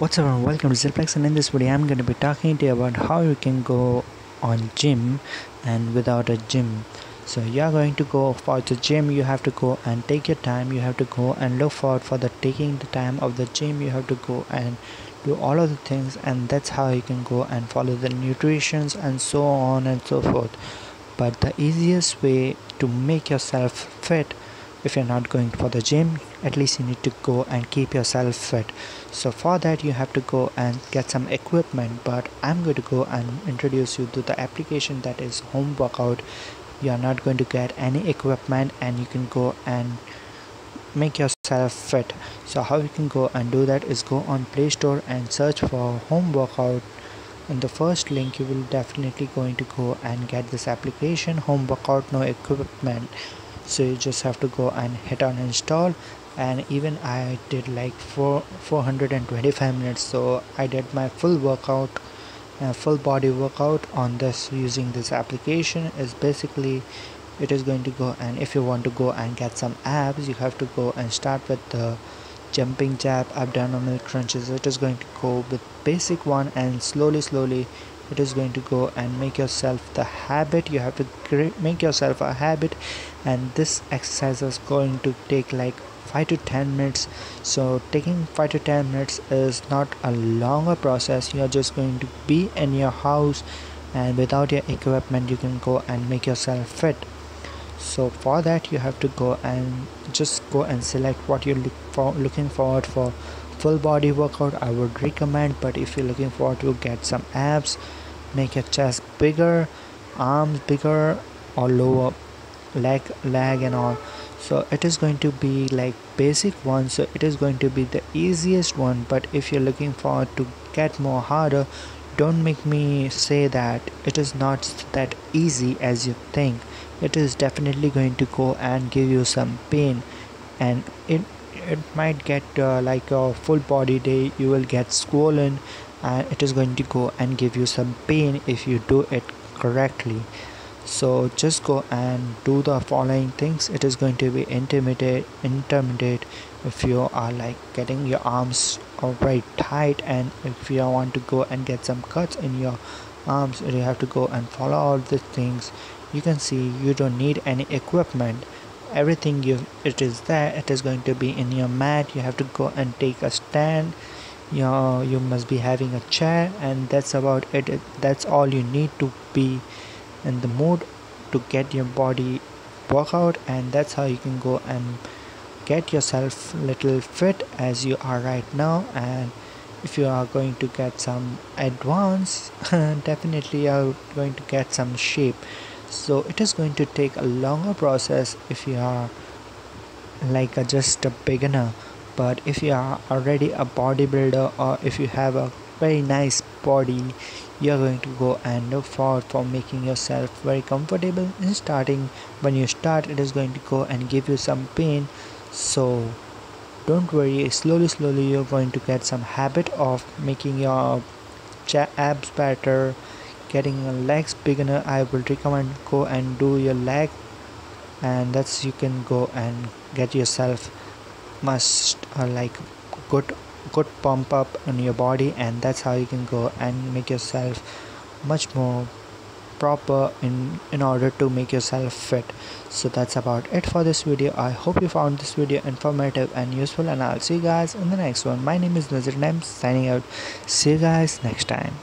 What's up and welcome to ZealPlex, and in this video I'm going to be talking to you about how you can go on gym and without a gym. So you're going to go for the gym, you have to go and take your time, you have to go and look forward for the taking the time of the gym, you have to go and do all of the things, and that's how you can go and follow the nutritions and so on and so forth. But the easiest way to make yourself fit, if you're not going for the gym, at least you need to go and keep yourself fit. So for that you have to go and get some equipment, but I'm going to go and introduce you to the application that is home workout. You are not going to get any equipment and you can go and make yourself fit. So how you can go and do that is go on Play Store and search for home workout. In the first link you will definitely going to go and get this application, home workout no equipment. So you just have to go and hit on install, and even I did like 425 minutes, so I did my full workout, full body workout on this using this application. Is basically it is going to go, and if you want to go and get some abs, you have to go and start with the jumping jack, abdominal crunches. It is going to go with basic one, and slowly it is going to go and make yourself the habit. You have to make yourself a habit, and this exercise is going to take like 5 to 10 minutes. So taking 5 to 10 minutes is not a longer process. You are just going to be in your house, and without your equipment you can go and make yourself fit. So for that you have to go and just go and select what you're looking forward for. Full body workout I would recommend, but if you're looking forward to get some abs, make your chest bigger, arms bigger, or lower leg and all, so it is going to be like basic one, so it is going to be the easiest one. But if you're looking forward to get more harder, don't make me say that it is not that easy as you think. It is definitely going to go and give you some pain, and it might get like a full body day, you will get swollen, and it is going to go and give you some pain if you do it correctly. So just go and do the following things. It is going to be intermediate if you are like getting your arms very tight, and if you want to go and get some cuts in your arms, you have to go and follow all the things. You can see you don't need any equipment, everything it is there. It is going to be in your mat. You have to go and take a stand. You must be having a chair, and that's about it. That's all you need to be in the mood to get your body workout, and that's how you can go and get yourself little fit as you are right now. And if you are going to get some advance definitely you are going to get some shape. So it is going to take a longer process if you are like just a beginner. But if you are already a bodybuilder, or if you have a very nice body, you are going to go and look forward for making yourself very comfortable in starting. When you start, it is going to go and give you some pain, so don't worry. Slowly you're going to get some habit of making your abs better, getting your legs beginner. I would recommend go and do your leg, and that's you can go and get yourself must like good good pump up on your body, and that's how you can go and make yourself much more proper in order to make yourself fit. So that's about it for this video. I hope you found this video informative and useful, and I'll see you guys in the next one. My name is Nazir and I'm signing out. See you guys next time.